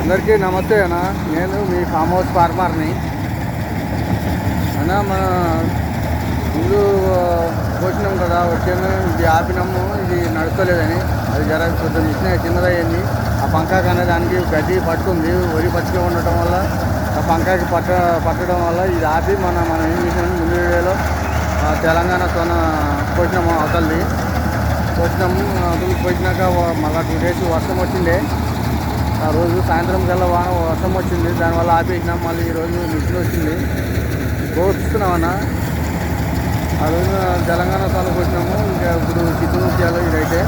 అందరికీ నమస్తే అన్న. నేను మీ ఫామ్ హౌస్ ఫార్మర్ని అన్న. మన ముందు వచ్చినాం కదా, వచ్చాను ఇది ఆపినాము, ఇది నడుస్తలేదని. అది జర కొంచెం మిషన్ చిన్నదయ్యింది. ఆ పంకాకి అనే దానికి గడ్డి పట్టుకుంది. వరి పచ్చిగా ఉండటం వల్ల ఆ పంకాకి పట్టడం వల్ల ఇది ఆపి మనం ఏం చేసినాము, ముందు వీడియోలో తెలంగాణ సోన పోసినాము. అవతలది పోసినాము. అవతలకి పోసినాక మళ్ళీ 2 days వర్షం వచ్చిండే. ఆ రోజు సాయంత్రం కల్లా వర్షం వచ్చింది, దానివల్ల ఆపేసినాం. మళ్ళీ ఈరోజు మిషన్ వచ్చింది, కోస్తున్నామన్నా. ఆ రోజు తెలంగాణ సాలకు వచ్చినాము. ఇంకా ఇప్పుడు చిత్తూరు చేయాలి. ఇదైతే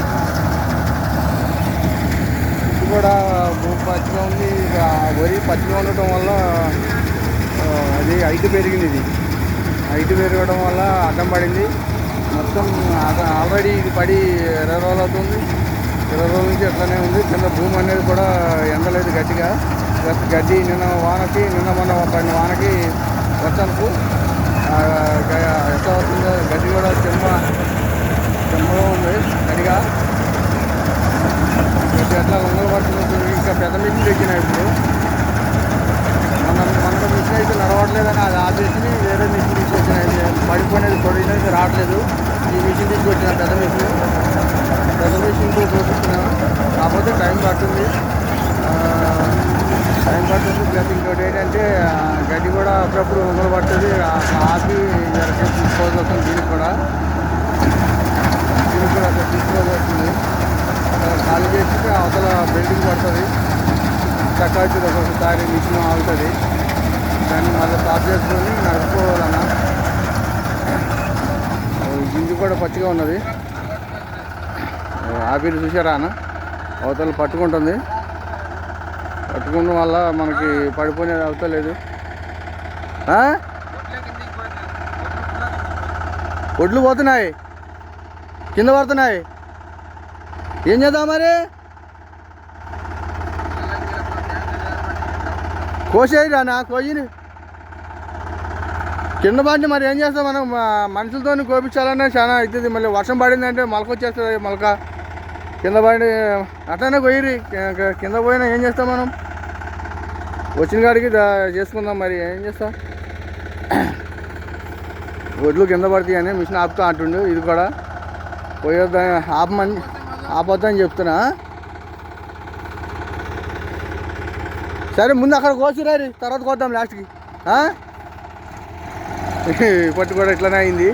ఇది కూడా పచ్చిగా ఉంది. ఇక వరి పచ్చిగా ఉండటం వల్ల అది హైట్ పెరిగింది. ఇది హైట్ పెరగడం వల్ల అడ్డం పడింది మొత్తం. ఆల్రెడీ ఇది పడి 20 రోజులు అవుతుంది. 20 రోజుల నుంచి ఎట్లనే ఉంది. కింద భూమి అనేది కూడా ఎండలేదు గట్టిగా. గడ్డి నిన్న మొన్న పడిన వానకి వర్షానికి ఎట్లా వస్తుందో గడ్డి కూడా చెమ్మలో ఉంది గట్టిగా. గడ్డి ఎట్లా లొంగలు పడుతుంది. ఇంకా పెద్ద మిషన్ తెచ్చినాయి ఇప్పుడు. మన మిషన్ అయితే నడవట్లేదని అది ఆపేసి వేరే మిషన్ తీసుకొచ్చినాయి. పడిపోయినది పొడిగినది రావట్లేదు. ఈ మిషన్ తీసుకొచ్చిన పెద్ద మిషన్తో చూపిస్తున్నాను. కాకపోతే టైం పడుతుంది. ప్లస్ ఇంకోటి ఏంటంటే గడ్డి కూడా అప్పుడప్పుడు లొంగలు పడుతుంది. ఆపి తీసుకోవాల్సి వస్తుంది. దీనికి కూడా అక్కడ తీసుకోవాల్సి వస్తుంది. ఖాళీ చేసి అవతల బిల్డింగ్ పడుతుంది. చక్కగా ఒక్కొక్కసారి మిషన్ ఆగుతుంది. దాన్ని మళ్ళీ స్టాప్ చేసుకొని నడుపుకోవాలన్నా. గింజి కూడా పచ్చిగా ఉన్నది. ఆపిల్ చూసారా అన్న, అవతల పట్టుకుంటుంది. పట్టుకోవడం వల్ల మనకి పడిపోయినది అవుతలేదు. ఒడ్లు పోతున్నాయి, కింద పడుతున్నాయి. ఏం చేద్దాం మరి? కోసేయరా నా కోయిని కింద పడి మరి ఏం చేస్తాం మనం? మనుషులతో కోపించాలన్నా చాలా అవుతుంది. మళ్ళీ వర్షం పడిందంటే మొలకొచ్చేస్తుంది. మొలక కింద పడి అట్లనే కొయ్యిరి. కింద పోయినా ఏం చేస్తాం మనం? వచ్చిన కాడికి చేసుకుందాం. మరి ఏం చేస్తాం? ఒడ్లు కింద పడతాయి అని మిషన్ ఆపుతా అంటుండు. ఇది కూడా పోయొద్దా, ఆపొద్దని చెప్తున్నా. సరే ముందు అక్కడ కోసిరారి, తర్వాత కోద్దాం లాస్ట్కి. ఇప్పటి కూడా ఇట్లనే అయింది.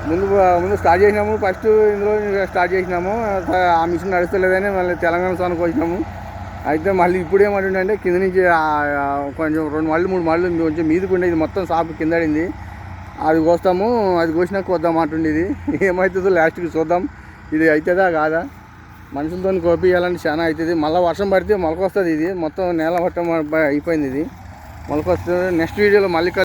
ముందు స్టార్ట్ చేసినాము. ఫస్ట్ ఇందులో స్టార్ట్ చేసినాము. ఆ మిషన్ నడుస్తలేదని మళ్ళీ తెలంగాణ సోనకు వచ్చినాము. అయితే మళ్ళీ ఇప్పుడు ఏమంటుండే, కింద నుంచి కొంచెం 2 మళ్ళు 3 మళ్ళు కొంచెం మీదకి ఉండే. ఇది మొత్తం సాపు కిందడింది. అది కోస్తాము. అది కోసినాక వద్దాం అంటుండే. ఇది ఏమవుతుందో లాస్ట్కి చూద్దాం. ఇది అవుతుందా కాదా? మనుషులతో కోపియాలని చాలా అవుతుంది. మళ్ళీ వర్షం పడితే మొలకొస్తుంది. ఇది మొత్తం నేల పట్టం అయిపోయింది. ఇది మొలకొస్తుంది. నెక్స్ట్ వీడియోలో మళ్ళీ